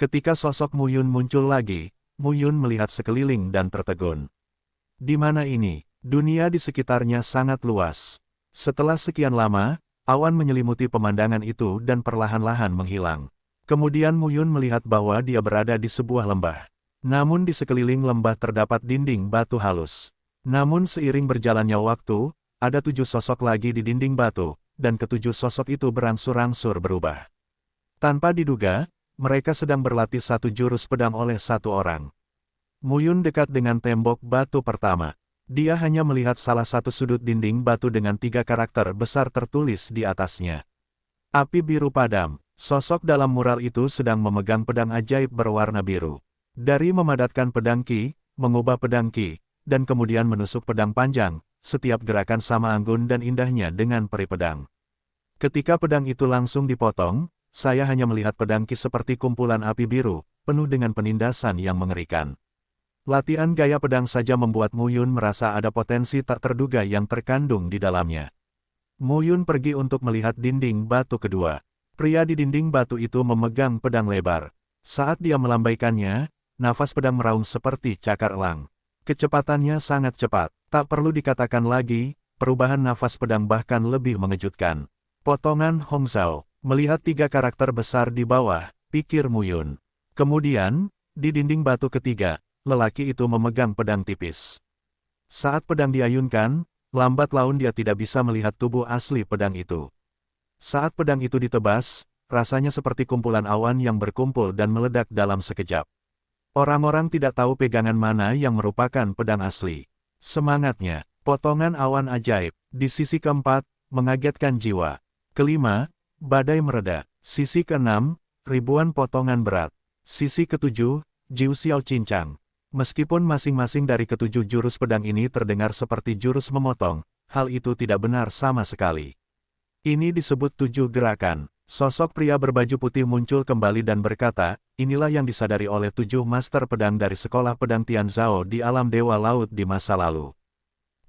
Ketika sosok Muyun muncul lagi, Muyun melihat sekeliling dan tertegun. Di mana ini? Dunia di sekitarnya sangat luas. Setelah sekian lama, awan menyelimuti pemandangan itu dan perlahan-lahan menghilang. Kemudian Muyun melihat bahwa dia berada di sebuah lembah. Namun di sekeliling lembah terdapat dinding batu halus. Namun seiring berjalannya waktu, ada 7 sosok lagi di dinding batu, dan ketujuh sosok itu berangsur-angsur berubah. Tanpa diduga, mereka sedang berlatih satu jurus pedang oleh satu orang. Muyun dekat dengan tembok batu pertama. Dia hanya melihat salah satu sudut dinding batu dengan 3 karakter besar tertulis di atasnya. Api biru padam. Sosok dalam mural itu sedang memegang pedang ajaib berwarna biru. Dari memadatkan pedang Ki, mengubah pedang Ki, dan kemudian menusuk pedang panjang, setiap gerakan sama anggun dan indahnya dengan peri pedang. Ketika pedang itu langsung dipotong, saya hanya melihat pedang Ki seperti kumpulan api biru, penuh dengan penindasan yang mengerikan. Latihan gaya pedang saja membuat Muyun merasa ada potensi tak terduga yang terkandung di dalamnya. Muyun pergi untuk melihat dinding batu kedua. Pria di dinding batu itu memegang pedang lebar. Saat dia melambaikannya, nafas pedang meraung seperti cakar elang. Kecepatannya sangat cepat. Tak perlu dikatakan lagi, perubahan nafas pedang bahkan lebih mengejutkan. Potongan Hongzhao, melihat 3 karakter besar di bawah, pikir Muyun. Kemudian, di dinding batu ketiga, lelaki itu memegang pedang tipis. Saat pedang diayunkan, lambat laun dia tidak bisa melihat tubuh asli pedang itu. Saat pedang itu ditebas, rasanya seperti kumpulan awan yang berkumpul dan meledak dalam sekejap. Orang-orang tidak tahu pegangan mana yang merupakan pedang asli. Semangatnya, potongan awan ajaib, di sisi keempat, mengagetkan jiwa. Kelima, badai mereda. Sisi keenam, ribuan potongan berat. Sisi ketujuh, Jiu Xiao cincang. Meskipun masing-masing dari ketujuh jurus pedang ini terdengar seperti jurus memotong, hal itu tidak benar sama sekali. Ini disebut 7 gerakan. Sosok pria berbaju putih muncul kembali dan berkata, inilah yang disadari oleh 7 master pedang dari sekolah pedang Tianzhao di alam Dewa Laut di masa lalu.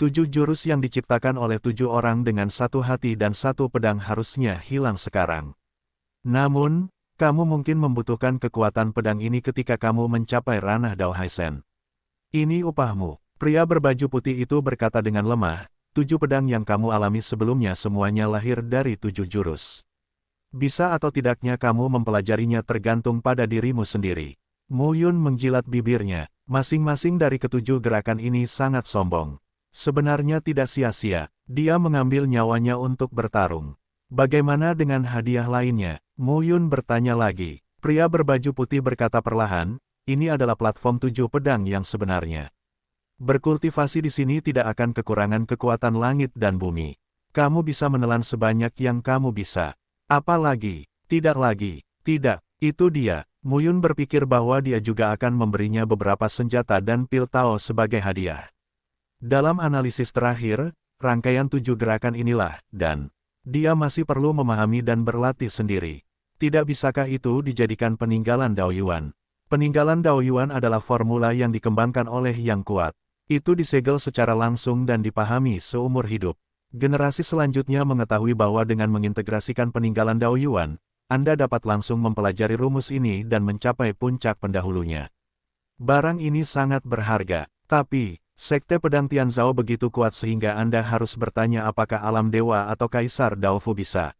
7 jurus yang diciptakan oleh 7 orang dengan satu hati dan satu pedang harusnya hilang sekarang. Namun, kamu mungkin membutuhkan kekuatan pedang ini ketika kamu mencapai ranah Dao Haisen. Ini upahmu. Pria berbaju putih itu berkata dengan lemah, 7 pedang yang kamu alami sebelumnya semuanya lahir dari 7 jurus. Bisa atau tidaknya kamu mempelajarinya tergantung pada dirimu sendiri. Muyun menjilat bibirnya, masing-masing dari ketujuh gerakan ini sangat sombong. Sebenarnya tidak sia-sia, dia mengambil nyawanya untuk bertarung. Bagaimana dengan hadiah lainnya? Muyun bertanya lagi. Pria berbaju putih berkata perlahan, ini adalah platform 7 pedang yang sebenarnya. Berkultivasi di sini tidak akan kekurangan kekuatan langit dan bumi. Kamu bisa menelan sebanyak yang kamu bisa. Apa lagi? Tidak lagi. Tidak, itu dia. Muyun berpikir bahwa dia juga akan memberinya beberapa senjata dan pil Tao sebagai hadiah. Dalam analisis terakhir, rangkaian 7 gerakan inilah, dan dia masih perlu memahami dan berlatih sendiri. Tidak bisakah itu dijadikan peninggalan Daoyuan? Peninggalan Daoyuan adalah formula yang dikembangkan oleh Yang Kuat. Itu disegel secara langsung dan dipahami seumur hidup. Generasi selanjutnya mengetahui bahwa dengan mengintegrasikan peninggalan Daoyuan, Anda dapat langsung mempelajari rumus ini dan mencapai puncak pendahulunya. Barang ini sangat berharga, tapi Sekte Pedang Tianzhao begitu kuat sehingga Anda harus bertanya apakah alam dewa atau kaisar Daofu bisa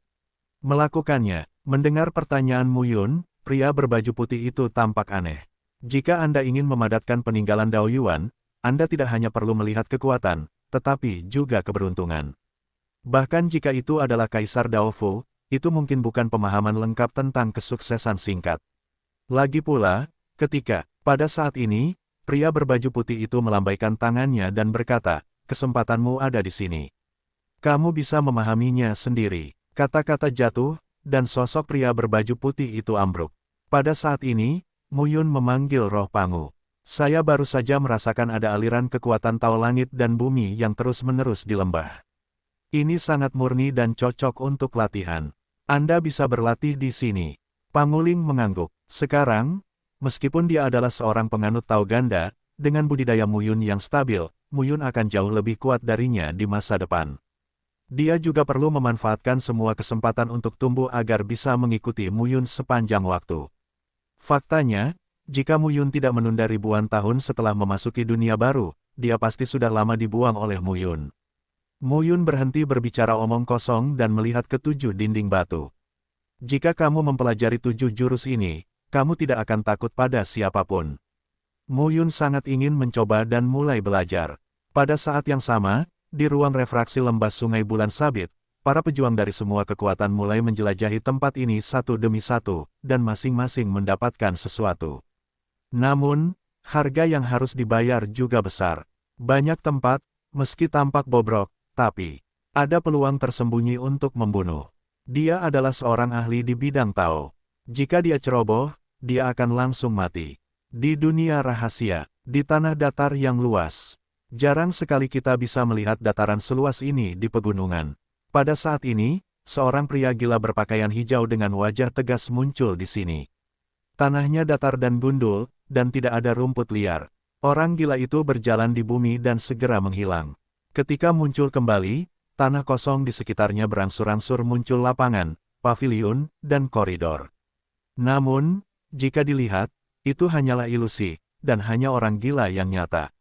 melakukannya. Mendengar pertanyaan Muyun, pria berbaju putih itu tampak aneh. Jika Anda ingin memadatkan peninggalan Daoyuan, Anda tidak hanya perlu melihat kekuatan, tetapi juga keberuntungan. Bahkan jika itu adalah kaisar Daofu, itu mungkin bukan pemahaman lengkap tentang kesuksesan singkat. Lagi pula, ketika, pada saat ini, pria berbaju putih itu melambaikan tangannya dan berkata, kesempatanmu ada di sini. Kamu bisa memahaminya sendiri. Kata-kata jatuh, dan sosok pria berbaju putih itu ambruk. Pada saat ini, Muyun memanggil roh Pangu. Saya baru saja merasakan ada aliran kekuatan Tao langit dan bumi yang terus-menerus di lembah. Ini sangat murni dan cocok untuk latihan. Anda bisa berlatih di sini. Panguling mengangguk. Sekarang, meskipun dia adalah seorang penganut Tao ganda, dengan budidaya Muyun yang stabil, Muyun akan jauh lebih kuat darinya di masa depan. Dia juga perlu memanfaatkan semua kesempatan untuk tumbuh agar bisa mengikuti Muyun sepanjang waktu. Faktanya, jika Mu Yun tidak menunda ribuan tahun setelah memasuki dunia baru, dia pasti sudah lama dibuang oleh Mu Yun. Mu Yun berhenti berbicara omong kosong dan melihat ke 7 dinding batu. Jika kamu mempelajari 7 jurus ini, kamu tidak akan takut pada siapapun. Mu Yun sangat ingin mencoba dan mulai belajar. Pada saat yang sama, di ruang refraksi lembah Sungai Bulan Sabit, para pejuang dari semua kekuatan mulai menjelajahi tempat ini satu demi satu, dan masing-masing mendapatkan sesuatu. Namun, harga yang harus dibayar juga besar. Banyak tempat, meski tampak bobrok, tapi ada peluang tersembunyi untuk membunuh. Dia adalah seorang ahli di bidang Tao. Jika dia ceroboh, dia akan langsung mati. Di dunia rahasia, di tanah datar yang luas, jarang sekali kita bisa melihat dataran seluas ini di pegunungan. Pada saat ini, seorang pria gila berpakaian hijau dengan wajah tegas muncul di sini. Tanahnya datar dan gundul, dan tidak ada rumput liar. Orang gila itu berjalan di bumi dan segera menghilang. Ketika muncul kembali, tanah kosong di sekitarnya berangsur-angsur muncul lapangan, paviliun, dan koridor. Namun, jika dilihat, itu hanyalah ilusi, dan hanya orang gila yang nyata.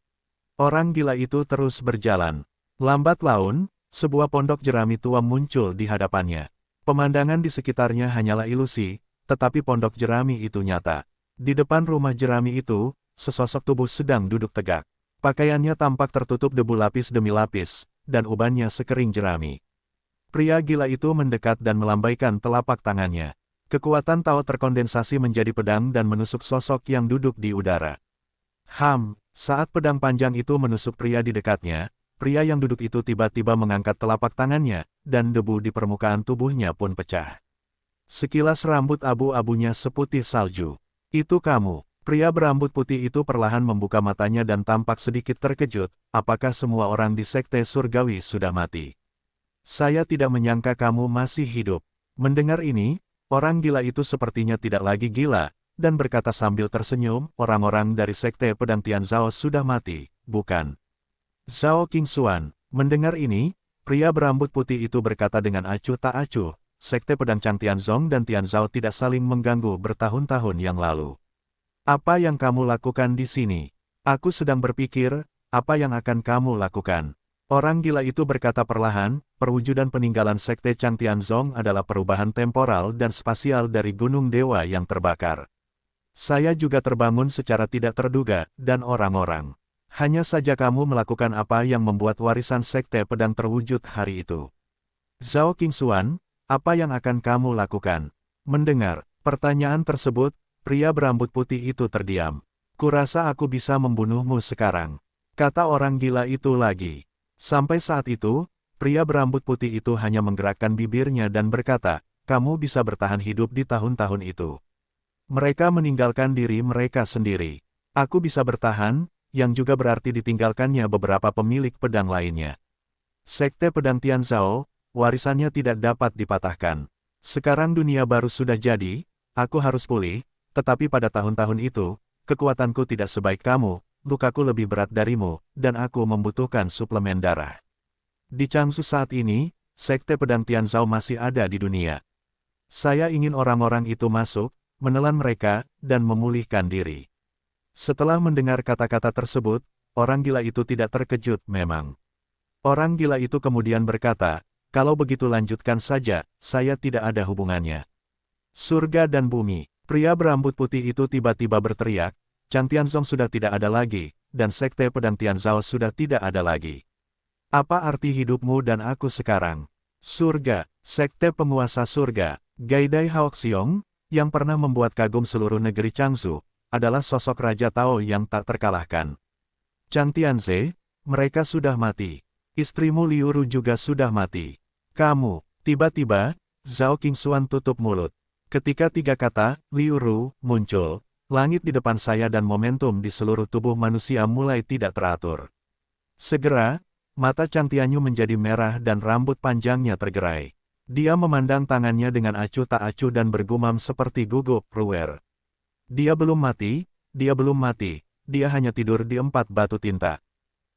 Orang gila itu terus berjalan. Lambat laun, sebuah pondok jerami tua muncul di hadapannya. Pemandangan di sekitarnya hanyalah ilusi, tetapi pondok jerami itu nyata. Di depan rumah jerami itu, sesosok tubuh sedang duduk tegak. Pakaiannya tampak tertutup debu lapis demi lapis, dan ubannya sekering jerami. Pria gila itu mendekat dan melambaikan telapak tangannya. Kekuatan Tao terkondensasi menjadi pedang dan menusuk sosok yang duduk di udara. Saat pedang panjang itu menusuk pria di dekatnya, pria yang duduk itu tiba-tiba mengangkat telapak tangannya, dan debu di permukaan tubuhnya pun pecah. Sekilas rambut abu-abunya seputih salju. Itu kamu. Pria berambut putih itu perlahan membuka matanya dan tampak sedikit terkejut. Apakah semua orang di Sekte Surgawi sudah mati? Saya tidak menyangka kamu masih hidup. Mendengar ini, orang gila itu sepertinya tidak lagi gila, dan berkata sambil tersenyum, orang-orang dari Sekte Pedang Tianzhao sudah mati, bukan? Zhao Qingxuan, mendengar ini, pria berambut putih itu berkata dengan acuh tak acuh, Sekte Pedang Chang Tianzong dan Tianzhao tidak saling mengganggu bertahun-tahun yang lalu. Apa yang kamu lakukan di sini? Aku sedang berpikir, apa yang akan kamu lakukan? Orang gila itu berkata perlahan, perwujudan peninggalan Sekte Chang Tianzong adalah perubahan temporal dan spasial dari Gunung Dewa yang terbakar. Saya juga terbangun secara tidak terduga, dan orang-orang. Hanya saja kamu melakukan apa yang membuat warisan Sekte Pedang terwujud hari itu. Zhao Qingxuan, apa yang akan kamu lakukan? Mendengar pertanyaan tersebut, pria berambut putih itu terdiam. Kurasa aku bisa membunuhmu sekarang, kata orang gila itu lagi. Sampai saat itu, pria berambut putih itu hanya menggerakkan bibirnya dan berkata, kamu bisa bertahan hidup di tahun-tahun itu. Mereka meninggalkan diri mereka sendiri. Aku bisa bertahan, yang juga berarti ditinggalkannya beberapa pemilik pedang lainnya. Sekte Pedang Tianzhao, warisannya tidak dapat dipatahkan. Sekarang dunia baru sudah jadi, aku harus pulih, tetapi pada tahun-tahun itu, kekuatanku tidak sebaik kamu, lukaku lebih berat darimu, dan aku membutuhkan suplemen darah. Di Changsu saat ini, Sekte Pedang Tianzhao masih ada di dunia. Saya ingin orang-orang itu masuk, menelan mereka, dan memulihkan diri. Setelah mendengar kata-kata tersebut, orang gila itu tidak terkejut memang. Orang gila itu kemudian berkata, kalau begitu lanjutkan saja, saya tidak ada hubungannya. Surga dan bumi, pria berambut putih itu tiba-tiba berteriak, Chang Tianzong sudah tidak ada lagi, dan Sekte Pedang Tianzhao sudah tidak ada lagi. Apa arti hidupmu dan aku sekarang? Surga, Sekte Penguasa Surga, Gaidai Haoxiong, yang pernah membuat kagum seluruh negeri Changsu, adalah sosok Raja Tao yang tak terkalahkan. Chang Tianze, mereka sudah mati. Istrimu Liu Ru juga sudah mati. Kamu, tiba-tiba, Zhao Qingxuan tutup mulut. Ketika tiga kata, Liu Ru, muncul, langit di depan saya dan momentum di seluruh tubuh manusia mulai tidak teratur. Segera, mata Chang Tianyu menjadi merah dan rambut panjangnya tergerai. Dia memandang tangannya dengan acuh tak acuh dan bergumam seperti gugup ruwer. Dia belum mati, dia belum mati, dia hanya tidur di 4 batu tinta.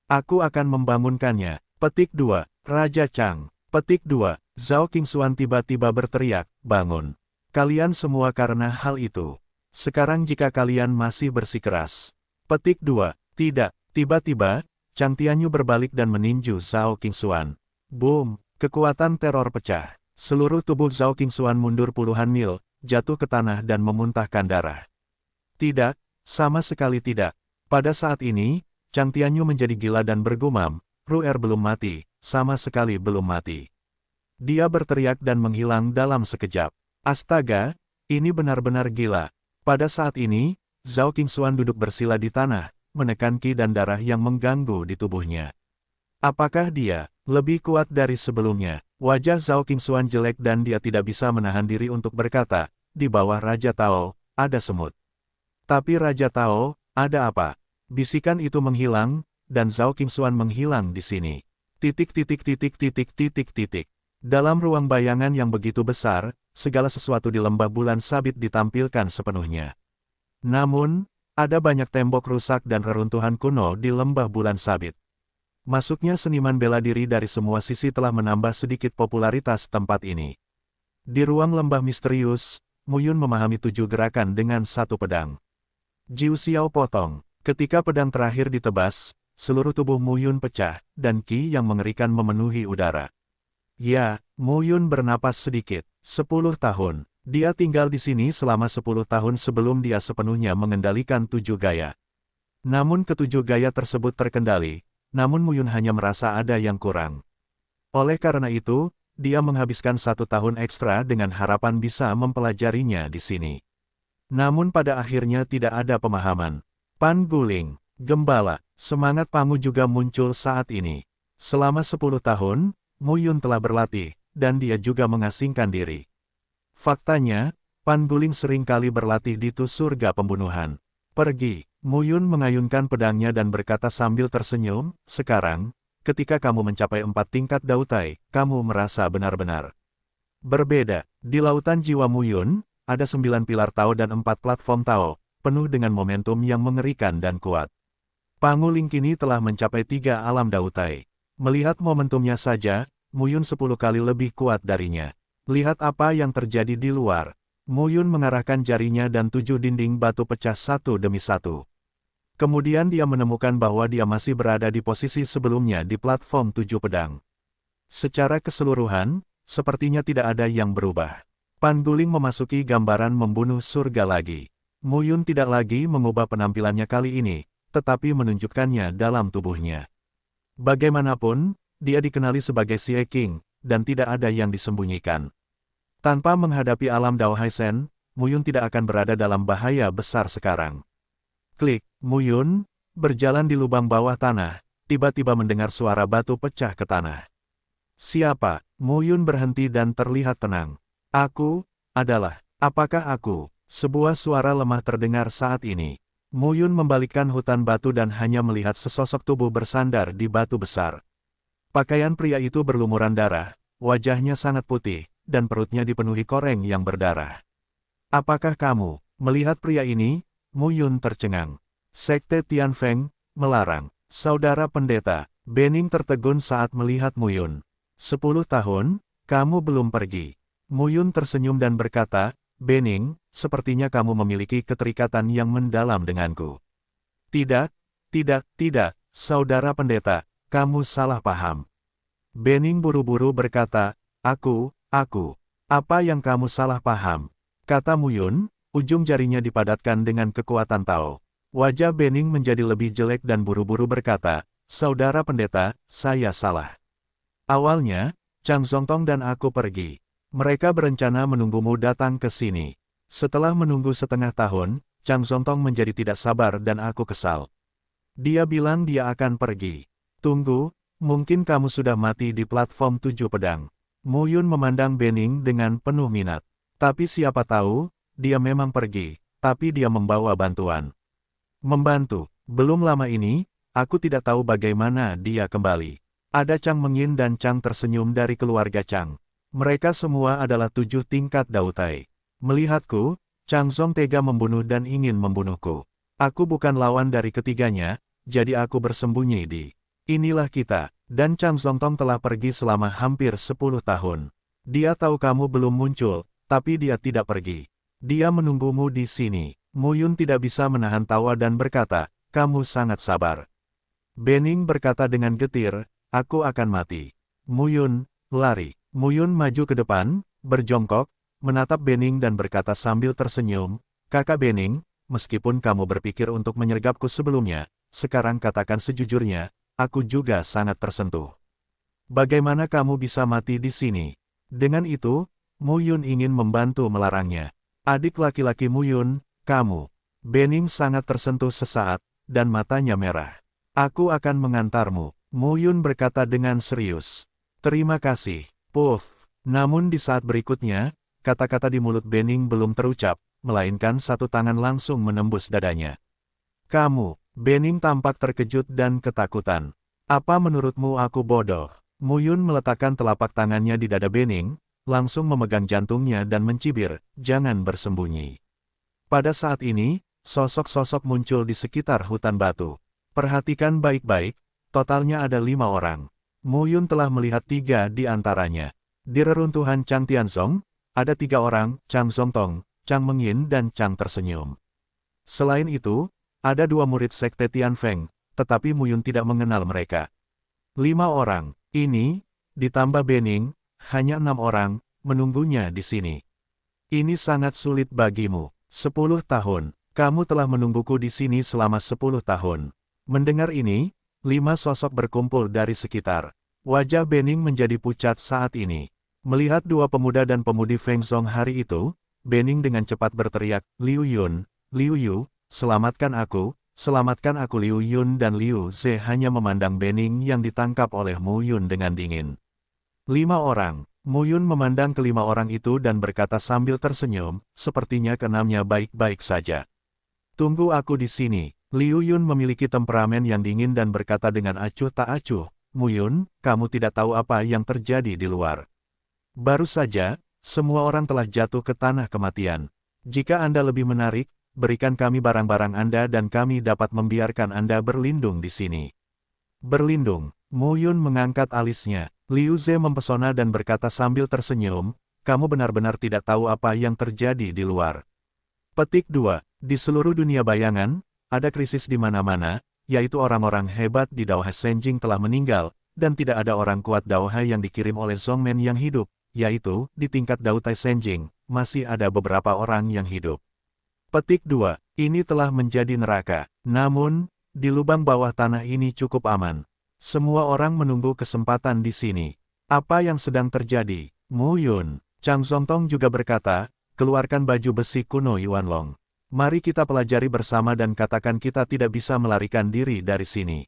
Aku akan membangunkannya. Petik 2, Raja Chang. Petik 2, Zhao Qingxuan tiba-tiba berteriak, bangun. Kalian semua karena hal itu. Sekarang jika kalian masih bersikeras. Petik 2. Tidak. Tiba-tiba, Chang Tianyu berbalik dan meninju Zhao Qingshuan. Boom! Kekuatan teror pecah. Seluruh tubuh Zhao Qingshuan mundur puluhan mil, jatuh ke tanah dan memuntahkan darah. Tidak, sama sekali tidak. Pada saat ini, Chang Tianyu menjadi gila dan bergumam, Ru'er belum mati, sama sekali belum mati. Dia berteriak dan menghilang dalam sekejap. Astaga, ini benar-benar gila. Pada saat ini, Zhao Qingshuan duduk bersila di tanah, menekan ki dan darah yang mengganggu di tubuhnya. Apakah dia lebih kuat dari sebelumnya? Wajah Zhao Qingshuan jelek dan dia tidak bisa menahan diri untuk berkata, di bawah Raja Tao, ada semut. Tapi Raja Tao, ada apa? Bisikan itu menghilang, dan Zhao Qingshuan menghilang di sini. Titik. Dalam ruang bayangan yang begitu besar, segala sesuatu di lembah bulan sabit ditampilkan sepenuhnya. Namun, ada banyak tembok rusak dan reruntuhan kuno di lembah bulan sabit. Masuknya seniman bela diri dari semua sisi telah menambah sedikit popularitas tempat ini. Di ruang lembah misterius, Mu Yun memahami 7 gerakan dengan satu pedang. Jiu Xiao potong. Ketika pedang terakhir ditebas, seluruh tubuh Mu Yun pecah, dan ki yang mengerikan memenuhi udara. Ya, Mu Yun bernapas sedikit. 10 tahun. Dia tinggal di sini selama 10 tahun sebelum dia sepenuhnya mengendalikan 7 gaya. Namun ketujuh gaya tersebut terkendali, namun Mu Yun hanya merasa ada yang kurang. Oleh karena itu, dia menghabiskan 1 tahun ekstra dengan harapan bisa mempelajarinya di sini. Namun pada akhirnya tidak ada pemahaman. Pan Guling, Gembala, semangat Pangu juga muncul saat ini. Selama 10 tahun, Mu Yun telah berlatih, dan dia juga mengasingkan diri. Faktanya, Pan Guling sering kali berlatih di surga pembunuhan. Pergi, Mu Yun mengayunkan pedangnya dan berkata sambil tersenyum, sekarang, ketika kamu mencapai 4 tingkat Dautai, kamu merasa benar-benar berbeda. Di lautan jiwa Mu Yun, ada 9 pilar Tao dan 4 platform Tao, penuh dengan momentum yang mengerikan dan kuat. Pangu Ling kini telah mencapai 3 alam Dautai. Melihat momentumnya saja, Mu Yun 10 kali lebih kuat darinya. Lihat apa yang terjadi di luar. Mu Yun mengarahkan jarinya dan 7 dinding batu pecah satu demi satu. Kemudian dia menemukan bahwa dia masih berada di posisi sebelumnya di platform 7 pedang. Secara keseluruhan, sepertinya tidak ada yang berubah. Pan Guling memasuki gambaran membunuh surga lagi. Mu Yun tidak lagi mengubah penampilannya kali ini, tetapi menunjukkannya dalam tubuhnya. Bagaimanapun, dia dikenali sebagai Xie King, dan tidak ada yang disembunyikan. Tanpa menghadapi alam Dao Haisen, Mu Yun tidak akan berada dalam bahaya besar sekarang. Klik, Mu Yun berjalan di lubang bawah tanah, tiba-tiba mendengar suara batu pecah ke tanah. Siapa? Mu Yun berhenti dan terlihat tenang. Aku adalah, apakah aku? Sebuah suara lemah terdengar saat ini. Mu Yun membalikkan hutan batu dan hanya melihat sesosok tubuh bersandar di batu besar. Pakaian pria itu berlumuran darah, wajahnya sangat putih, dan perutnya dipenuhi koreng yang berdarah. Apakah kamu melihat pria ini? Mu Yun tercengang. Sekte Tianfeng melarang. Saudara pendeta, Bening tertegun saat melihat Mu Yun. 10 tahun, kamu belum pergi. Mu Yun tersenyum dan berkata, Bening, sepertinya kamu memiliki keterikatan yang mendalam denganku. Tidak, saudara pendeta. Kamu salah paham. Bening buru-buru berkata, aku, apa yang kamu salah paham? Kata Mu Yun, ujung jarinya dipadatkan dengan kekuatan Tao. Wajah Bening menjadi lebih jelek dan buru-buru berkata, saudara pendeta, saya salah. Awalnya, Chang Zongtong dan aku pergi. Mereka berencana menunggumu datang ke sini. Setelah menunggu setengah tahun, Chang Zongtong menjadi tidak sabar dan aku kesal. Dia bilang dia akan pergi. Tunggu, mungkin kamu sudah mati di platform 7 pedang. Mu Yun memandang Bening dengan penuh minat. Tapi siapa tahu, dia memang pergi, tapi dia membawa bantuan. Membantu, belum lama ini, aku tidak tahu bagaimana dia kembali. Ada Chang Mengyin dan Chang tersenyum dari keluarga Chang. Mereka semua adalah 7 tingkat Dautai. Melihatku, Chang Zong tega membunuh dan ingin membunuhku. Aku bukan lawan dari ketiganya, jadi aku bersembunyi di inilah kita, dan Chang Zongtong telah pergi selama hampir 10 tahun. Dia tahu kamu belum muncul, tapi dia tidak pergi. Dia menunggumu di sini. Mu Yun tidak bisa menahan tawa dan berkata, kamu sangat sabar. Bening berkata dengan getir, aku akan mati. Mu Yun, lari. Mu Yun maju ke depan, berjongkok, menatap Bening dan berkata sambil tersenyum, Kakak Bening, meskipun kamu berpikir untuk menyergapku sebelumnya, sekarang katakan sejujurnya, aku juga sangat tersentuh. Bagaimana kamu bisa mati di sini? Dengan itu, Mu Yun ingin membantu melarangnya. Adik laki-laki Mu Yun, kamu. Bening sangat tersentuh sesaat, dan matanya merah. Aku akan mengantarmu, Mu Yun berkata dengan serius. Terima kasih, Puff. Namun di saat berikutnya, kata-kata di mulut Bening belum terucap, melainkan satu tangan langsung menembus dadanya. Kamu, Bening tampak terkejut dan ketakutan. Apa menurutmu aku bodoh? Mu Yun meletakkan telapak tangannya di dada Bening, langsung memegang jantungnya dan mencibir, jangan bersembunyi. Pada saat ini, sosok-sosok muncul di sekitar hutan batu. Perhatikan baik-baik, totalnya ada 5 orang. Mu Yun telah melihat 3 di antaranya. Di reruntuhan Chang Tianzong, ada 3 orang, Chang Zongtong, Chang Mengyin dan Chang Tersenyum. Selain itu, ada 2 murid sekte Tianfeng, tetapi Mu Yun tidak mengenal mereka. 5 orang, ini, ditambah Bening, hanya 6 orang, menunggunya di sini. Ini sangat sulit bagimu. 10 tahun, kamu telah menungguku di sini selama 10 tahun. Mendengar ini, 5 sosok berkumpul dari sekitar. Wajah Bening menjadi pucat saat ini. Melihat 2 pemuda dan pemudi Feng Zhong hari itu, Bening dengan cepat berteriak, Liu Yun, Liu Yu, selamatkan aku Liu Yun dan Liu Ze hanya memandang Bening yang ditangkap oleh Mu Yun dengan dingin. 5 orang, Mu Yun memandang kelima orang itu dan berkata sambil tersenyum, sepertinya keenamnya baik-baik saja. Tunggu aku di sini. Liu Yun memiliki temperamen yang dingin dan berkata dengan acuh tak acuh, Mu Yun, kamu tidak tahu apa yang terjadi di luar. Baru saja, semua orang telah jatuh ke tanah kematian. Jika Anda lebih menarik, berikan kami barang-barang Anda dan kami dapat membiarkan Anda berlindung di sini. Berlindung, Mu Yun mengangkat alisnya. Liu Ze mempesona dan berkata sambil tersenyum, kamu benar-benar tidak tahu apa yang terjadi di luar. Petik 2. Di seluruh dunia bayangan, ada krisis di mana-mana, yaitu orang-orang hebat di Daohai Senjing telah meninggal, dan tidak ada orang kuat Daohai yang dikirim oleh Zhongmen yang hidup, yaitu, di tingkat Daotai Senjing, masih ada beberapa orang yang hidup. Petik 2. Ini telah menjadi neraka. Namun, di lubang bawah tanah ini cukup aman. Semua orang menunggu kesempatan di sini. Apa yang sedang terjadi? Mu Yun, Chang Zongtong juga berkata, keluarkan baju besi kuno Yuanlong. Mari kita pelajari bersama dan katakan kita tidak bisa melarikan diri dari sini.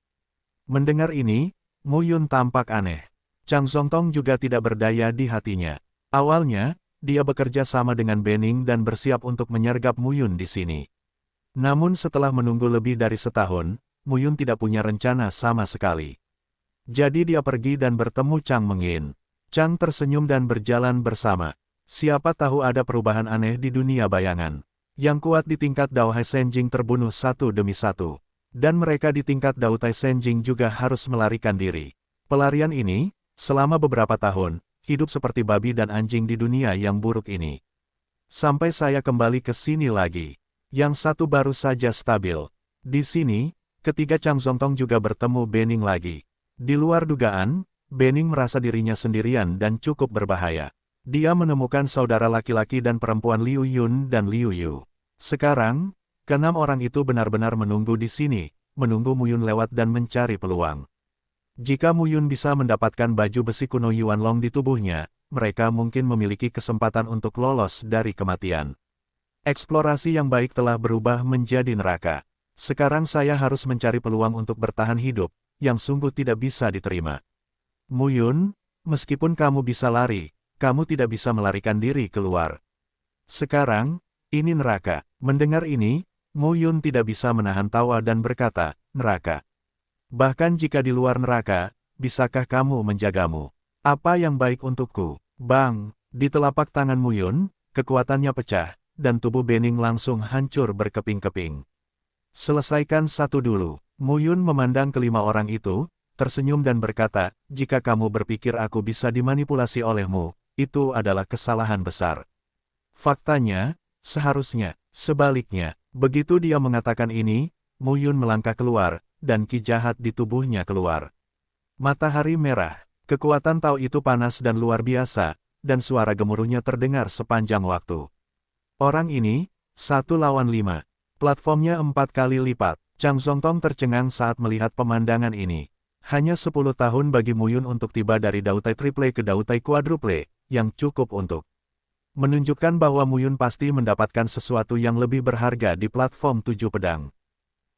Mendengar ini, Mu Yun tampak aneh. Chang Zongtong juga tidak berdaya di hatinya. Awalnya, dia bekerja sama dengan Bening dan bersiap untuk menyergap Mu Yun di sini. Namun setelah menunggu lebih dari setahun, Mu Yun tidak punya rencana sama sekali. Jadi dia pergi dan bertemu Chang Mengyin. Chang tersenyum dan berjalan bersama. Siapa tahu ada perubahan aneh di dunia bayangan. Yang kuat di tingkat Daohai Senjing terbunuh satu demi satu. Dan mereka di tingkat Daotai Senjing juga harus melarikan diri. Pelarian ini, selama beberapa tahun, hidup seperti babi dan anjing di dunia yang buruk ini. Sampai saya kembali ke sini lagi. Yang satu baru saja stabil. Di sini, ketiga Chang Zongtong juga bertemu Bening lagi. Di luar dugaan, Bening merasa dirinya sendirian dan cukup berbahaya. Dia menemukan saudara laki-laki dan perempuan Liu Yun dan Liu Yu. Sekarang, keenam orang itu benar-benar menunggu di sini, menunggu Mu Yun lewat dan mencari peluang. Jika Mu Yun bisa mendapatkan baju besi kuno Yuanlong di tubuhnya, mereka mungkin memiliki kesempatan untuk lolos dari kematian. Eksplorasi yang baik telah berubah menjadi neraka. Sekarang saya harus mencari peluang untuk bertahan hidup, yang sungguh tidak bisa diterima. Mu Yun, meskipun kamu bisa lari, kamu tidak bisa melarikan diri keluar. Sekarang, ini neraka. Mendengar ini, Mu Yun tidak bisa menahan tawa dan berkata, neraka. Bahkan jika di luar neraka, bisakah kamu menjagamu? Apa yang baik untukku? Bang! Di telapak tangan Mu Yun, kekuatannya pecah, dan tubuh Bening langsung hancur berkeping-keping. Selesaikan satu dulu. Mu Yun memandang kelima orang itu, tersenyum dan berkata, jika kamu berpikir aku bisa dimanipulasi olehmu, itu adalah kesalahan besar. Faktanya, Seharusnya, sebaliknya, begitu dia mengatakan ini, Mu Yun melangkah keluar, dan ki jahat di tubuhnya keluar. Matahari merah, kekuatan Tao itu panas dan luar biasa, dan suara gemuruhnya terdengar sepanjang waktu. Orang ini, 1 lawan 5. Platformnya 4 kali lipat. Chang Zongtong tercengang saat melihat pemandangan ini. Hanya 10 tahun bagi Mu Yun untuk tiba dari Dautai Triple ke Dautai Quadruple, yang cukup untuk menunjukkan bahwa Mu Yun pasti mendapatkan sesuatu yang lebih berharga di platform 7 pedang.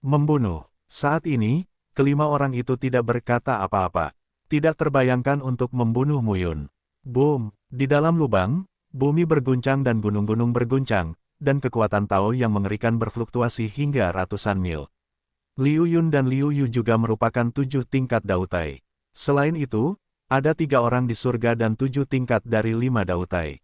Membunuh. Saat ini, kelima orang itu tidak berkata apa-apa. Tidak terbayangkan untuk membunuh Mu Yun. Boom! Di dalam lubang, bumi berguncang dan gunung-gunung berguncang, dan kekuatan Tao yang mengerikan berfluktuasi hingga ratusan mil. Liu Yun dan Liu Yu juga merupakan 7 tingkat Dautai. Selain itu, ada 3 orang di surga dan 7 tingkat dari 5 Dautai.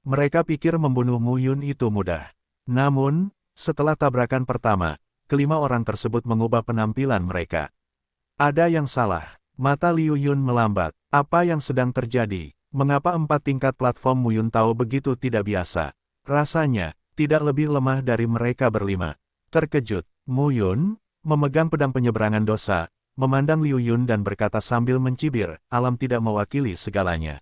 Mereka pikir membunuh Mu Yun itu mudah. Namun, setelah tabrakan pertama, kelima orang tersebut mengubah penampilan mereka. Ada yang salah. Mata Liu Yun melambat. Apa yang sedang terjadi? Mengapa 4 tingkat platform Mu Yun Tao begitu tidak biasa? Rasanya, tidak lebih lemah dari mereka berlima. Terkejut, Mu Yun memegang pedang penyeberangan dosa, memandang Liu Yun dan berkata sambil mencibir, alam tidak mewakili segalanya.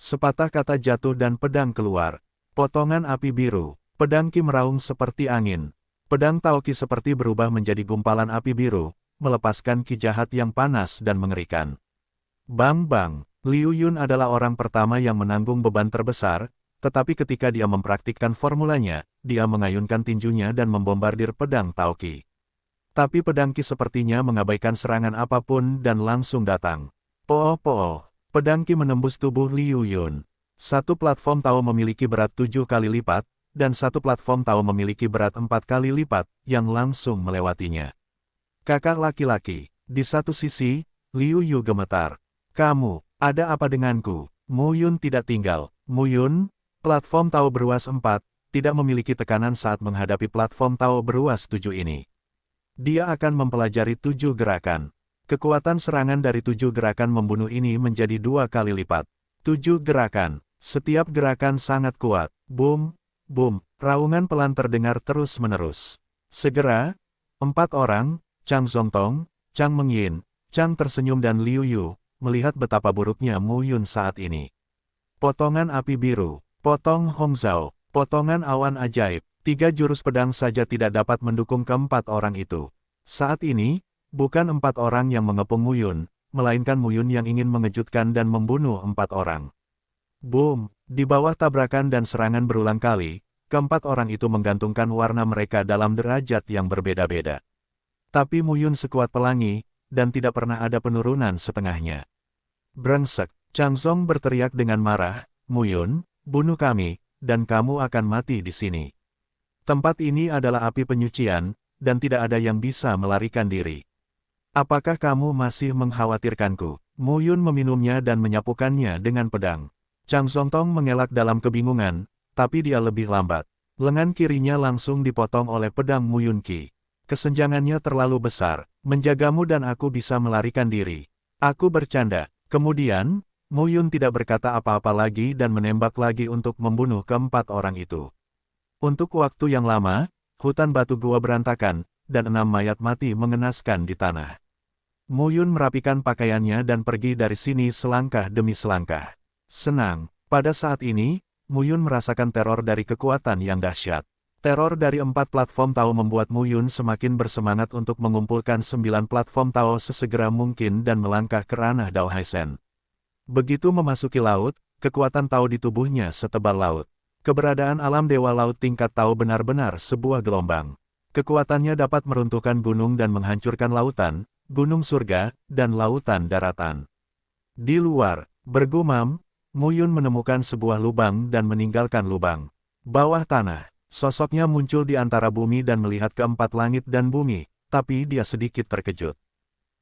Sepatah kata jatuh dan pedang keluar. Potongan api biru, pedang Ki meraung seperti angin. Pedang Tao Ki seperti berubah menjadi gumpalan api biru, melepaskan ki jahat yang panas dan mengerikan. Bang-bang, Liu Yun adalah orang pertama yang menanggung beban terbesar, tetapi ketika dia mempraktikkan formulanya, dia mengayunkan tinjunya dan membombardir pedang Tao Ki. Tapi pedang Ki sepertinya mengabaikan serangan apapun dan langsung datang. Po-po, pedang Ki menembus tubuh Liu Yun. Satu platform Tao memiliki berat 7 kali lipat, dan satu platform Tao memiliki berat 4 kali lipat, yang langsung melewatinya. Kakak laki-laki, di satu sisi, Liu Yu gemetar. Kamu, ada apa denganku? Mu Yun tidak tinggal. Mu Yun, platform Tao beruas 4, tidak memiliki tekanan saat menghadapi platform Tao beruas 7 ini. Dia akan mempelajari 7 gerakan. Kekuatan serangan dari 7 gerakan membunuh ini menjadi 2 kali lipat. 7 gerakan. Setiap gerakan sangat kuat. Boom, boom. Raungan pelan terdengar terus-menerus. Segera, 4 orang, Chang Zongtong, Chang Mengyin, Chang tersenyum dan Liu Yu, melihat betapa buruknya Mu Yun saat ini. Potongan api biru, potong Hong Zhao, potongan awan ajaib. 3 jurus pedang saja tidak dapat mendukung keempat orang itu. Saat ini, bukan 4 orang yang mengepung Mu Yun, melainkan Mu Yun yang ingin mengejutkan dan membunuh 4 orang. Boom! Di bawah tabrakan dan serangan berulang kali, keempat orang itu menggantungkan warna mereka dalam derajat yang berbeda-beda. Tapi Mu Yun sekuat pelangi, dan tidak pernah ada penurunan setengahnya. Brengsek! Chang Zong berteriak dengan marah, Mu Yun, bunuh kami, dan kamu akan mati di sini. Tempat ini adalah api penyucian, dan tidak ada yang bisa melarikan diri. Apakah kamu masih mengkhawatirkanku? Mu Yun meminumnya dan menyapukannya dengan pedang. Chang Zongtong mengelak dalam kebingungan, tapi dia lebih lambat. Lengan kirinya langsung dipotong oleh pedang Mu Yun Qi. Kesenjangannya terlalu besar, menjagamu dan aku bisa melarikan diri. Aku bercanda. Kemudian, Mu Yun tidak berkata apa-apa lagi dan menembak lagi untuk membunuh keempat orang itu. Untuk waktu yang lama, hutan batu gua berantakan, dan 6 mayat mati mengenaskan di tanah. Mu Yun merapikan pakaiannya dan pergi dari sini selangkah demi selangkah. Senang, pada saat ini, Mu Yun merasakan teror dari kekuatan yang dahsyat. Teror dari 4 platform Tao membuat Mu Yun semakin bersemangat untuk mengumpulkan 9 platform Tao sesegera mungkin dan melangkah ke ranah Dao Haisen. Begitu memasuki laut, kekuatan Tao di tubuhnya setebal laut. Keberadaan alam Dewa Laut tingkat Tao benar-benar sebuah gelombang. Kekuatannya dapat meruntuhkan gunung dan menghancurkan lautan, gunung surga, dan lautan daratan. Di luar, bergumam, Mu Yun menemukan sebuah lubang dan meninggalkan lubang. Bawah tanah, sosoknya muncul di antara bumi dan melihat keempat langit dan bumi, tapi dia sedikit terkejut.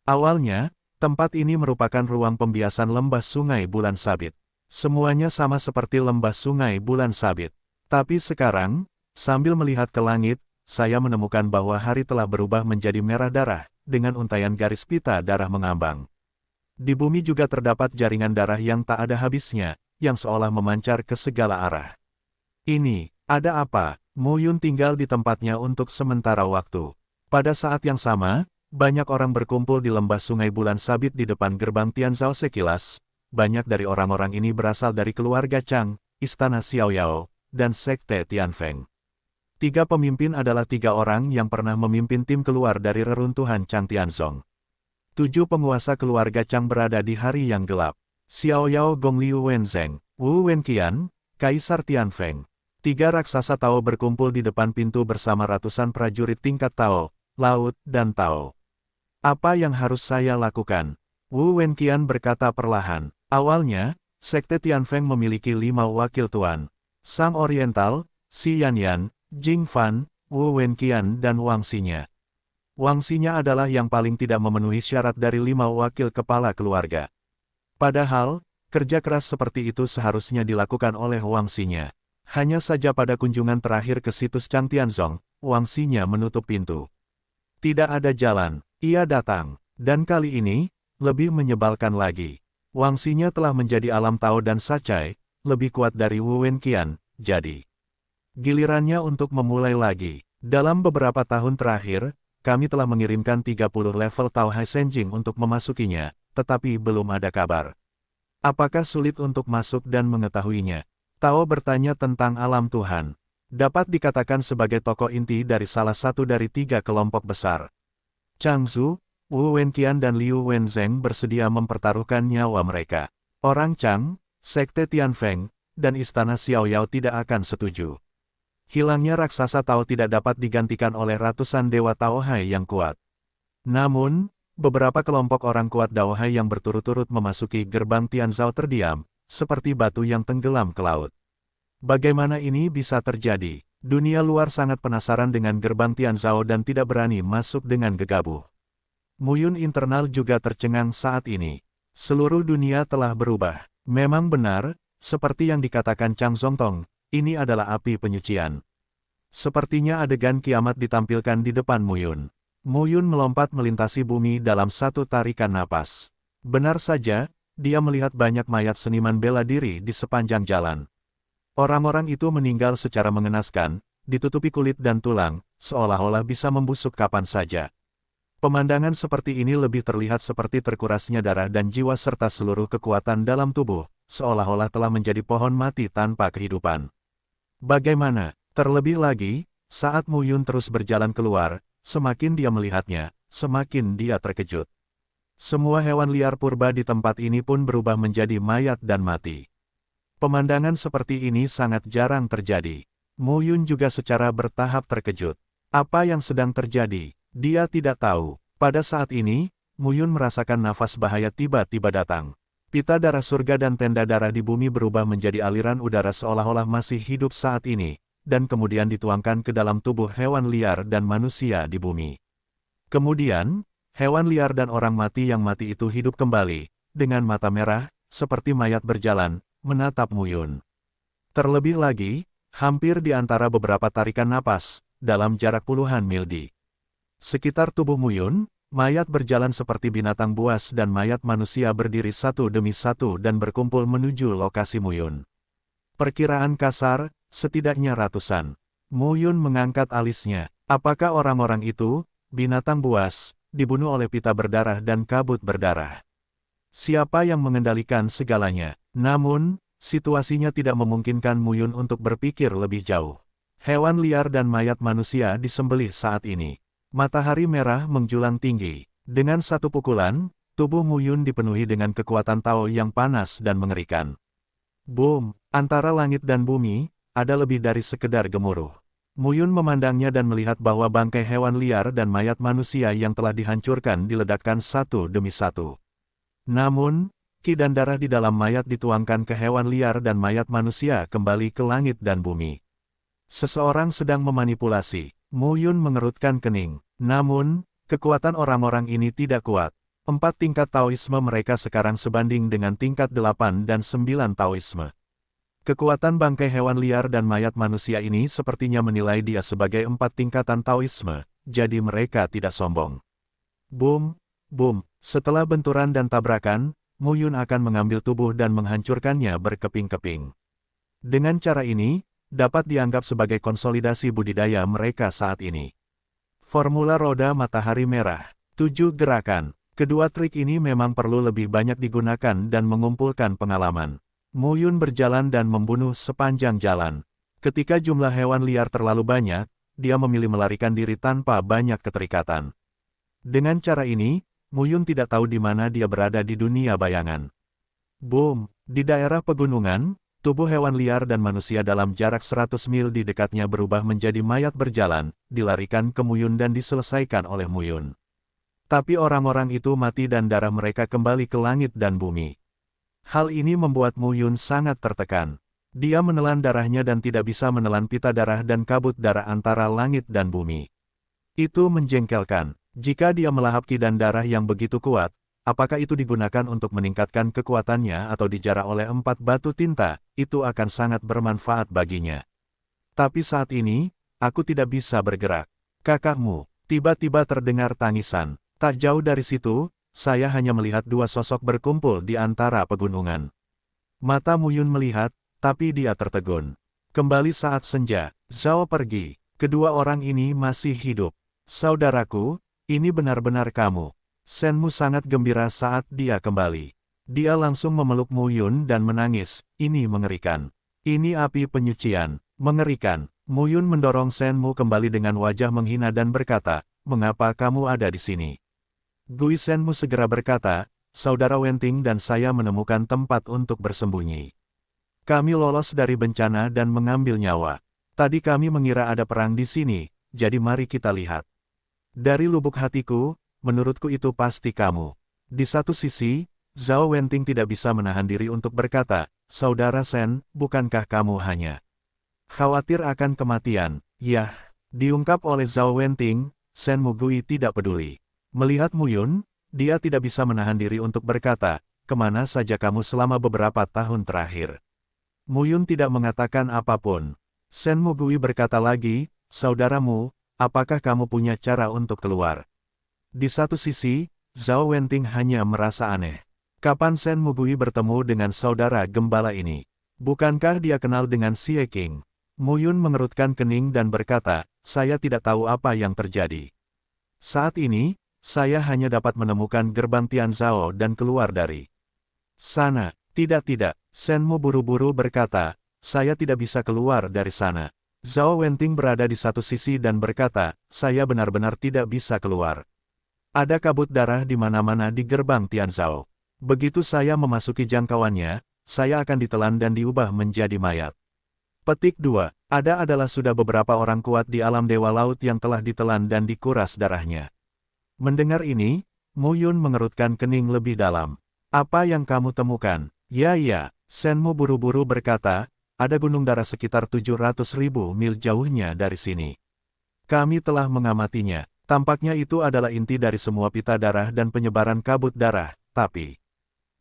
Awalnya, tempat ini merupakan ruang pembiasan lembah sungai bulan sabit. Semuanya sama seperti lembah sungai bulan sabit. Tapi sekarang, sambil melihat ke langit, saya menemukan bahwa hari telah berubah menjadi merah darah, dengan untaian garis pita darah mengambang. Di bumi juga terdapat jaringan darah yang tak ada habisnya, yang seolah memancar ke segala arah. Ini Ada apa? Mu Yun tinggal di tempatnya untuk sementara waktu. Pada saat yang sama, banyak orang berkumpul di lembah Sungai Bulan Sabit di depan gerbang Tianzhou sekilas. Banyak dari orang-orang ini berasal dari keluarga Chang, Istana Xiaoyao, dan Sekte Tianfeng. Tiga pemimpin adalah tiga orang yang pernah memimpin tim keluar dari reruntuhan Chang Tianzong. 7 penguasa keluarga Chang berada di hari yang gelap. Xiaoyao Gongliu Wenzheng, Wu Wenqian, Kaisar Tianfeng. Tiga raksasa Tao berkumpul di depan pintu bersama ratusan prajurit tingkat Tao, Laut, dan Tao. Apa yang harus saya lakukan? Wu Wenqian berkata perlahan. Awalnya, Sekte Tianfeng memiliki 5 wakil tuan. Sang Oriental, Xi Yanyan, Jing Fan, Wu Wenqian dan Wang Xinya. Wang Xinya adalah yang paling tidak memenuhi syarat dari 5 wakil kepala keluarga. Padahal, kerja keras seperti itu seharusnya dilakukan oleh Wang Xinya. Hanya saja pada kunjungan terakhir ke situs Chang Tianzong, Wang Xinya menutup pintu. Tidak ada jalan, ia datang. Dan kali ini, lebih menyebalkan lagi. Wang Xinya telah menjadi alam Tao dan Sacai, lebih kuat dari Wu Wenqian, jadi gilirannya untuk memulai lagi. Dalam beberapa tahun terakhir, kami telah mengirimkan 30 level Tao Hai Senjing untuk memasukinya, tetapi belum ada kabar. Apakah sulit untuk masuk dan mengetahuinya? Tao bertanya tentang alam Tuhan. Dapat dikatakan sebagai tokoh inti dari salah satu dari 3 kelompok besar. Chang Zhu, Wu Wenqian dan Liu Wenzheng bersedia mempertaruhkan nyawa mereka. Orang Chang, Sekte Tianfeng, dan Istana Xiaoyao tidak akan setuju. Hilangnya raksasa Tao tidak dapat digantikan oleh ratusan dewa Tao Hai yang kuat. Namun, beberapa kelompok orang kuat Dao Hai yang berturut-turut memasuki gerbang Tianzhou terdiam, seperti batu yang tenggelam ke laut. Bagaimana ini bisa terjadi? Dunia luar sangat penasaran dengan gerbang Tianzhou dan tidak berani masuk dengan gegabah. Muyun internal juga tercengang saat ini. Seluruh dunia telah berubah. Memang benar, seperti yang dikatakan Chang Zongtong, ini adalah api penyucian. Sepertinya adegan kiamat ditampilkan di depan Muyun. Muyun melompat melintasi bumi dalam satu tarikan napas. Benar saja, dia melihat banyak mayat seniman bela diri di sepanjang jalan. Orang-orang itu meninggal secara mengenaskan, ditutupi kulit dan tulang, seolah-olah bisa membusuk kapan saja. Pemandangan seperti ini lebih terlihat seperti terkurasnya darah dan jiwa serta seluruh kekuatan dalam tubuh, seolah-olah telah menjadi pohon mati tanpa kehidupan. Bagaimana? Terlebih lagi, saat Muyun terus berjalan keluar, semakin dia melihatnya, semakin dia terkejut. Semua hewan liar purba di tempat ini pun berubah menjadi mayat dan mati. Pemandangan seperti ini sangat jarang terjadi. Muyun juga secara bertahap terkejut. Apa yang sedang terjadi? Dia tidak tahu. Pada saat ini, Muyun merasakan nafas bahaya tiba-tiba datang. Pita darah surga dan tenda darah di bumi berubah menjadi aliran udara seolah-olah masih hidup saat ini, dan kemudian dituangkan ke dalam tubuh hewan liar dan manusia di bumi. Kemudian, hewan liar dan orang mati yang mati itu hidup kembali, dengan mata merah, seperti mayat berjalan, menatap Muyun. Terlebih lagi, hampir di antara beberapa tarikan napas, dalam jarak puluhan mil di sekitar tubuh Muyun, mayat berjalan seperti binatang buas dan mayat manusia berdiri satu demi satu dan berkumpul menuju lokasi Muyun. Perkiraan kasar, setidaknya ratusan. Muyun mengangkat alisnya. Apakah orang-orang itu, binatang buas, dibunuh oleh pita berdarah dan kabut berdarah? Siapa yang mengendalikan segalanya? Namun, situasinya tidak memungkinkan Muyun untuk berpikir lebih jauh. Hewan liar dan mayat manusia disembelih saat ini. Matahari merah menjulang tinggi. Dengan satu pukulan, tubuh Muyun dipenuhi dengan kekuatan Tao yang panas dan mengerikan. Boom! Antara langit dan bumi, ada lebih dari sekedar gemuruh. Muyun memandangnya dan melihat bahwa bangkai hewan liar dan mayat manusia yang telah dihancurkan diledakkan satu demi satu. Namun, ki dan darah di dalam mayat dituangkan ke hewan liar dan mayat manusia kembali ke langit dan bumi. Seseorang sedang memanipulasi. Muyun mengerutkan kening. Namun, kekuatan orang-orang ini tidak kuat. 4 tingkat Taoisme mereka sekarang sebanding dengan tingkat 8 dan 9 Taoisme. Kekuatan bangkai hewan liar dan mayat manusia ini sepertinya menilai dia sebagai 4 tingkatan Taoisme, jadi mereka tidak sombong. Boom! Boom! Setelah benturan dan tabrakan, Muyun akan mengambil tubuh dan menghancurkannya berkeping-keping. Dengan cara ini, dapat dianggap sebagai konsolidasi budidaya mereka saat ini. Formula roda matahari merah. 7 gerakan. Kedua trik ini memang perlu lebih banyak digunakan dan mengumpulkan pengalaman. Mu Yun berjalan dan membunuh sepanjang jalan. Ketika jumlah hewan liar terlalu banyak, dia memilih melarikan diri tanpa banyak keterikatan. Dengan cara ini, Mu Yun tidak tahu di mana dia berada di dunia bayangan. Boom! Di daerah pegunungan, tubuh hewan liar dan manusia dalam jarak 100 mil di dekatnya berubah menjadi mayat berjalan, dilarikan ke Mu Yun dan diselesaikan oleh Mu Yun. Tapi orang-orang itu mati dan darah mereka kembali ke langit dan bumi. Hal ini membuat Mu Yun sangat tertekan. Dia menelan darahnya dan tidak bisa menelan pita darah dan kabut darah antara langit dan bumi. Itu menjengkelkan. Jika dia melahap ki dan darah yang begitu kuat, apakah itu digunakan untuk meningkatkan kekuatannya atau dijarah oleh 4 batu tinta, itu akan sangat bermanfaat baginya. Tapi saat ini, aku tidak bisa bergerak. Kakakmu, tiba-tiba terdengar tangisan. Tak jauh dari situ, saya hanya melihat 2 sosok berkumpul di antara pegunungan. Mata Mu Yun melihat, tapi dia tertegun. Kembali saat senja, Zhao pergi. Kedua orang ini masih hidup. Saudaraku, ini benar-benar kamu. Shen Mu sangat gembira saat dia kembali. Dia langsung memeluk Mu Yun dan menangis, ini mengerikan. Ini api penyucian, mengerikan. Mu Yun mendorong Shen Mu kembali dengan wajah menghina dan berkata, mengapa kamu ada di sini? Gui Shen Mu segera berkata, Saudara Wenting dan saya menemukan tempat untuk bersembunyi. Kami lolos dari bencana dan mengambil nyawa. Tadi kami mengira ada perang di sini, jadi mari kita lihat. Dari lubuk hatiku, menurutku itu pasti kamu. Di satu sisi, Zhao Wenting tidak bisa menahan diri untuk berkata, Saudara Shen, bukankah kamu hanya khawatir akan kematian? Yah, diungkap oleh Zhao Wenting, Shen Mu Gui tidak peduli. Melihat Mu Yun, dia tidak bisa menahan diri untuk berkata, kemana saja kamu selama beberapa tahun terakhir? Mu Yun tidak mengatakan apapun. Shen Mu Gui berkata lagi, Saudaramu, apakah kamu punya cara untuk keluar? Di satu sisi, Zhao Wenting hanya merasa aneh. Kapan Shen Mu Gui bertemu dengan saudara gembala ini? Bukankah dia kenal dengan Xie King? Mu Yun mengerutkan kening dan berkata, saya tidak tahu apa yang terjadi. Saat ini, saya hanya dapat menemukan gerbang Tianzhao dan keluar dari sana. Tidak, Shen Mu buru-buru berkata, saya tidak bisa keluar dari sana. Zhao Wenting berada di satu sisi dan berkata, saya benar-benar tidak bisa keluar. Ada kabut darah di mana-mana di gerbang Tianzhao. Begitu saya memasuki jangkauannya, saya akan ditelan dan diubah menjadi mayat. Petik 2. Ada adalah sudah beberapa orang kuat di alam Dewa Laut yang telah ditelan dan dikuras darahnya. Mendengar ini, Mu Yun mengerutkan kening lebih dalam. Apa yang kamu temukan? Ya, Shen Mu buru-buru berkata, ada gunung darah sekitar 700.000 mil jauhnya dari sini. Kami telah mengamatinya. Tampaknya itu adalah inti dari semua pita darah dan penyebaran kabut darah, tapi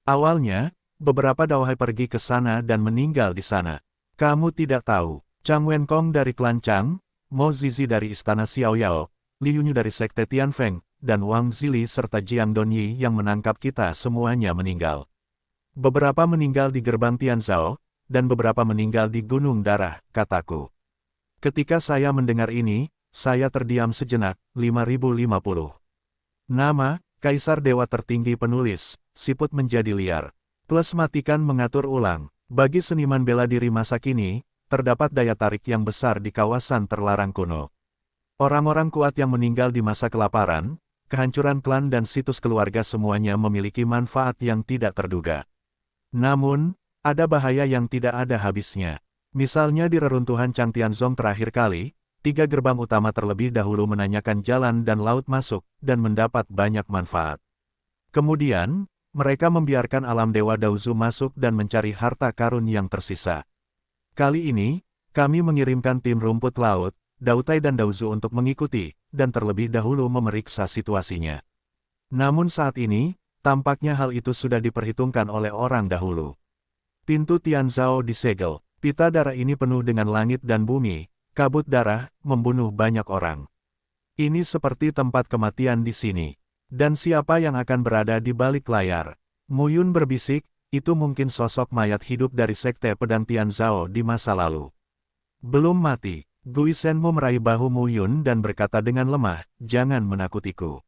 awalnya, beberapa dawai pergi ke sana dan meninggal di sana. Kamu tidak tahu, Chang Wenkong dari klan Chang, Mo Zizi dari istana Xiaoyao, Li Yunyu dari sekte Tianfeng, dan Wang Zili serta Jiang Donyi yang menangkap kita semuanya meninggal. Beberapa meninggal di gerbang Tianzhao, dan beberapa meninggal di Gunung Darah, kataku. Ketika saya mendengar ini, saya terdiam sejenak. 5050. Nama, Kaisar Dewa Tertinggi Penulis, siput menjadi liar. Plus matikan mengatur ulang. Bagi seniman bela diri masa kini, terdapat daya tarik yang besar di kawasan terlarang kuno. Orang-orang kuat yang meninggal di masa kelaparan, kehancuran klan dan situs keluarga semuanya memiliki manfaat yang tidak terduga. Namun, ada bahaya yang tidak ada habisnya. Misalnya di reruntuhan Changtianzong terakhir kali, 3 gerbang utama terlebih dahulu menanyakan jalan dan laut masuk, dan mendapat banyak manfaat. Kemudian, mereka membiarkan alam Dewa Daozu masuk dan mencari harta karun yang tersisa. Kali ini, kami mengirimkan tim rumput laut, Dautai dan Daozu untuk mengikuti, dan terlebih dahulu memeriksa situasinya. Namun saat ini, tampaknya hal itu sudah diperhitungkan oleh orang dahulu. Pintu Tianzhao disegel, pita darah ini penuh dengan langit dan bumi, kabut darah, membunuh banyak orang. Ini seperti tempat kematian di sini. Dan siapa yang akan berada di balik layar? Mu Yun berbisik, itu mungkin sosok mayat hidup dari sekte pedang Tianzhao di masa lalu. Belum mati. Gui Shenmu meraih bahu Mu Yun dan berkata dengan lemah, jangan menakutiku.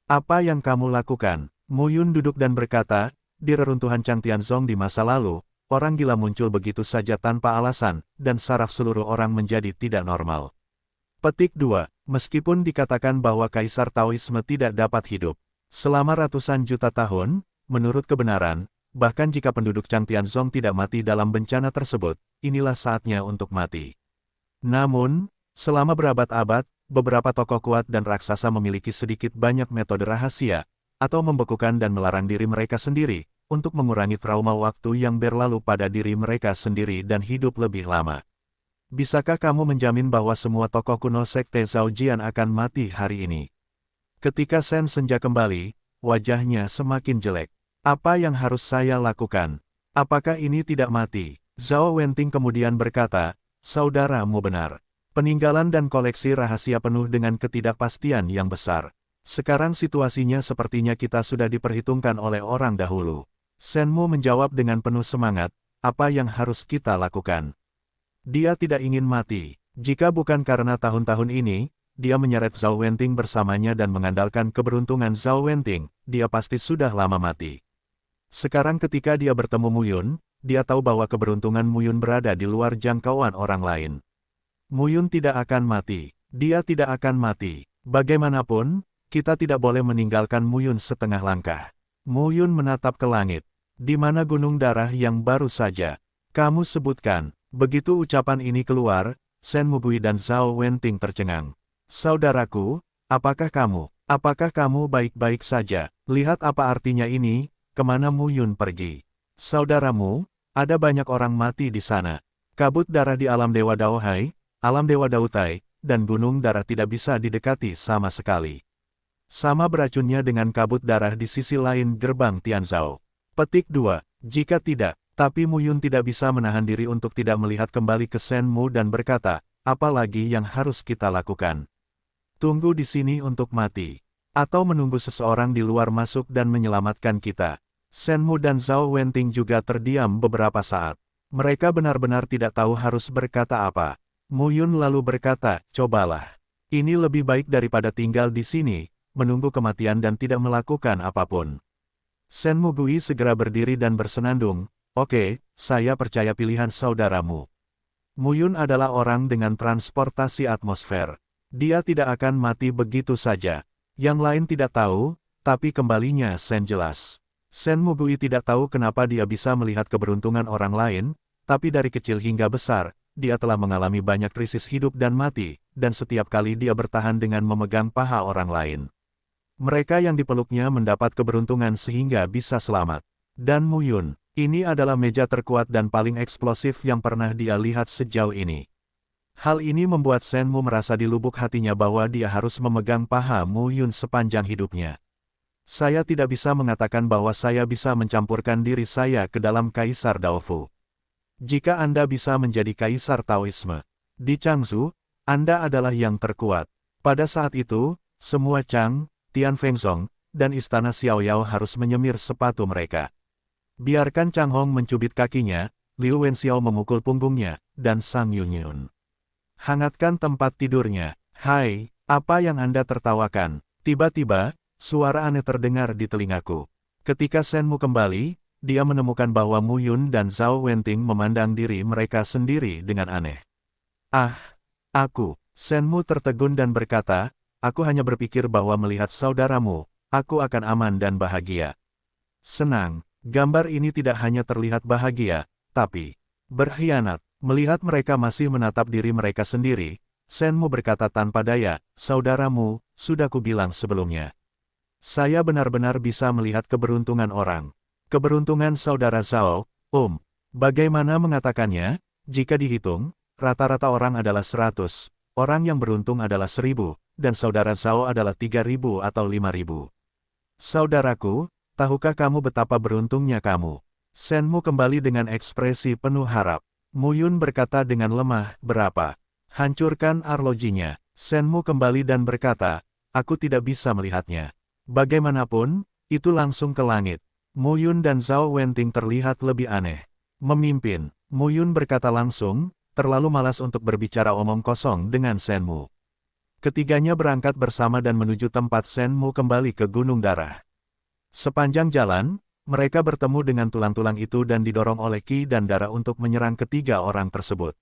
Apa yang kamu lakukan? Mu Yun duduk dan berkata, di reruntuhan Chang Tianzong di masa lalu, orang gila muncul begitu saja tanpa alasan, dan saraf seluruh orang menjadi tidak normal. Petik 2. Meskipun dikatakan bahwa Kaisar Taoisme tidak dapat hidup selama ratusan juta tahun, menurut kebenaran, bahkan jika penduduk Chang Tianzong tidak mati dalam bencana tersebut, inilah saatnya untuk mati. Namun, selama berabad-abad, beberapa tokoh kuat dan raksasa memiliki sedikit banyak metode rahasia, atau membekukan dan melarang diri mereka sendiri, untuk mengurangi trauma waktu yang berlalu pada diri mereka sendiri dan hidup lebih lama. Bisakah kamu menjamin bahwa semua tokoh kuno Sekte Zhaojian akan mati hari ini? Ketika Sen Senja kembali, wajahnya semakin jelek. Apa yang harus saya lakukan? Apakah ini tidak mati? Zhao Wenting kemudian berkata, saudaramu benar. Peninggalan dan koleksi rahasia penuh dengan ketidakpastian yang besar. Sekarang situasinya sepertinya kita sudah diperhitungkan oleh orang dahulu. Shenmu menjawab dengan penuh semangat, apa yang harus kita lakukan? Dia tidak ingin mati. Jika bukan karena tahun-tahun ini, dia menyeret Zhao Wenting bersamanya dan mengandalkan keberuntungan Zhao Wenting, dia pasti sudah lama mati. Sekarang ketika dia bertemu Mu Yun, dia tahu bahwa keberuntungan Mu Yun berada di luar jangkauan orang lain. Mu Yun tidak akan mati. Dia tidak akan mati. Bagaimanapun, kita tidak boleh meninggalkan Mu Yun setengah langkah. Mu Yun menatap ke langit. Di mana gunung darah yang baru saja kamu sebutkan? Begitu ucapan ini keluar, Shen Mugui dan Zhao Wenting tercengang. Saudaraku, apakah kamu baik-baik saja? Lihat apa artinya ini, kemana Mu Yun pergi? Saudaramu, ada banyak orang mati di sana. Kabut darah di alam Dewa Daohai, alam Dewa Dautai, dan gunung darah tidak bisa didekati sama sekali. Sama beracunnya dengan kabut darah di sisi lain gerbang Tianzhao. Petik 2. Jika tidak, tapi Mu Yun tidak bisa menahan diri untuk tidak melihat kembali ke Shenmu dan berkata, apa lagi yang harus kita lakukan? Tunggu di sini untuk mati. Atau menunggu seseorang di luar masuk dan menyelamatkan kita. Shenmu dan Zhao Wenting juga terdiam beberapa saat. Mereka benar-benar tidak tahu harus berkata apa. Mu Yun lalu berkata, cobalah. Ini lebih baik daripada tinggal di sini, menunggu kematian dan tidak melakukan apapun. Shen Mugui segera berdiri dan bersenandung, oke, saya percaya pilihan saudaramu. Mu Yun adalah orang dengan transportasi atmosfer. Dia tidak akan mati begitu saja. Yang lain tidak tahu, tapi kembalinya Shen jelas. Shen Mugui tidak tahu kenapa dia bisa melihat keberuntungan orang lain, tapi dari kecil hingga besar, dia telah mengalami banyak krisis hidup dan mati, dan setiap kali dia bertahan dengan memegang paha orang lain. Mereka yang dipeluknya mendapat keberuntungan sehingga bisa selamat. Dan Mu Yun, ini adalah meja terkuat dan paling eksplosif yang pernah dia lihat sejauh ini. Hal ini membuat Shenmu merasa di lubuk hatinya bahwa dia harus memegang paha Mu Yun sepanjang hidupnya. Saya tidak bisa mengatakan bahwa saya bisa mencampurkan diri saya ke dalam Kaisar Daofu. Jika Anda bisa menjadi Kaisar Taoisme di Changzhou, Anda adalah yang terkuat. Pada saat itu, semua Chang, Tian Fengzong, dan Istana Xiaoyao harus menyemir sepatu mereka. Biarkan Chang Hong mencubit kakinya, Liu Wenxiao memukul punggungnya, dan Sang Yunyun. Hangatkan tempat tidurnya. Hai, apa yang Anda tertawakan? Tiba-tiba, suara aneh terdengar di telingaku. Ketika Shenmu kembali, dia menemukan bahwa Mu Yun dan Zhao Wenting memandang diri mereka sendiri dengan aneh. Shenmu tertegun dan berkata, aku hanya berpikir bahwa melihat saudaramu, aku akan aman dan bahagia. Senang, gambar ini tidak hanya terlihat bahagia, tapi berkhianat. Melihat mereka masih menatap diri mereka sendiri, Shenmu berkata tanpa daya, saudaramu, sudah kubilang sebelumnya. Saya benar-benar bisa melihat keberuntungan orang. Keberuntungan saudara Zhao, bagaimana mengatakannya? Jika dihitung, rata-rata orang adalah 100, orang yang beruntung adalah 1000, dan saudara Zhao adalah 3000 atau 5000. Saudaraku, tahukah kamu betapa beruntungnya kamu? Shenmu kembali dengan ekspresi penuh harap. Mu Yun berkata dengan lemah, berapa? Hancurkan arlojinya. Shenmu kembali dan berkata, aku tidak bisa melihatnya. Bagaimanapun, itu langsung ke langit. Mu Yun dan Zhao Wenting terlihat lebih aneh. Memimpin, Mu Yun berkata langsung, terlalu malas untuk berbicara omong kosong dengan Shenmu. Ketiganya berangkat bersama dan menuju tempat Shenmu kembali ke Gunung Darah. Sepanjang jalan, mereka bertemu dengan tulang-tulang itu dan didorong oleh Qi dan darah untuk menyerang ketiga orang tersebut.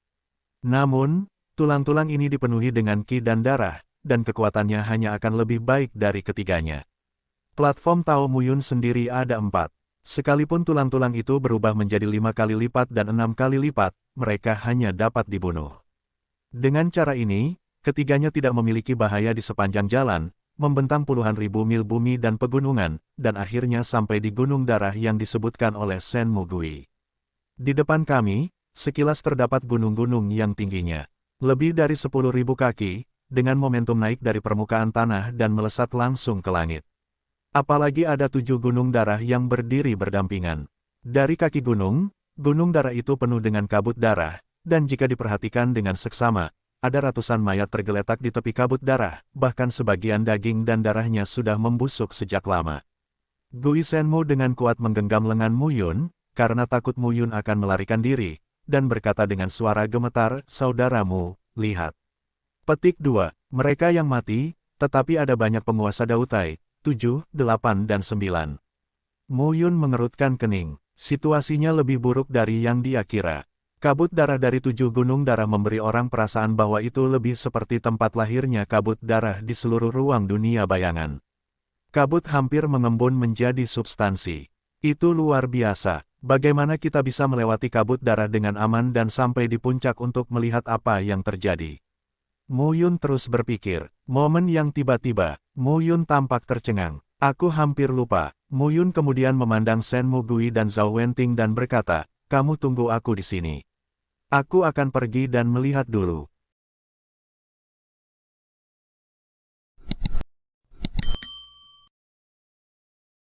Namun, tulang-tulang ini dipenuhi dengan Qi dan darah, dan kekuatannya hanya akan lebih baik dari ketiganya. Platform Tao Muyun sendiri ada 4. Sekalipun tulang-tulang itu berubah menjadi 5 kali lipat dan 6 kali lipat, mereka hanya dapat dibunuh. Dengan cara ini, ketiganya tidak memiliki bahaya di sepanjang jalan, membentang puluhan ribu mil bumi dan pegunungan, dan akhirnya sampai di Gunung Darah yang disebutkan oleh Shenmu Gui. Di depan kami, sekilas terdapat gunung-gunung yang tingginya lebih dari 10.000 kaki, dengan momentum naik dari permukaan tanah dan melesat langsung ke langit. Apalagi ada 7 gunung darah yang berdiri berdampingan. Dari kaki gunung, gunung darah itu penuh dengan kabut darah, dan jika diperhatikan dengan seksama, ada ratusan mayat tergeletak di tepi kabut darah, bahkan sebagian daging dan darahnya sudah membusuk sejak lama. Gui Shenmu dengan kuat menggenggam lengan Muyun, karena takut Muyun akan melarikan diri, dan berkata dengan suara gemetar, "Saudaramu, lihat." Petik 2. Mereka yang mati, tetapi ada banyak penguasa Dautai, 7, 8 dan 9. Muyun mengerutkan kening. Situasinya lebih buruk dari yang dia kira. Kabut darah dari 7 gunung darah memberi orang perasaan bahwa itu lebih seperti tempat lahirnya kabut darah di seluruh ruang dunia bayangan. Kabut hampir mengembun menjadi substansi. Itu luar biasa. Bagaimana kita bisa melewati kabut darah dengan aman dan sampai di puncak untuk melihat apa yang terjadi? Muyun terus berpikir. Momen yang tiba-tiba, Muyun tampak tercengang. Aku hampir lupa. Muyun kemudian memandang Shenmu Gui dan Zhao Wenting dan berkata, "Kamu tunggu aku di sini. Aku akan pergi dan melihat dulu."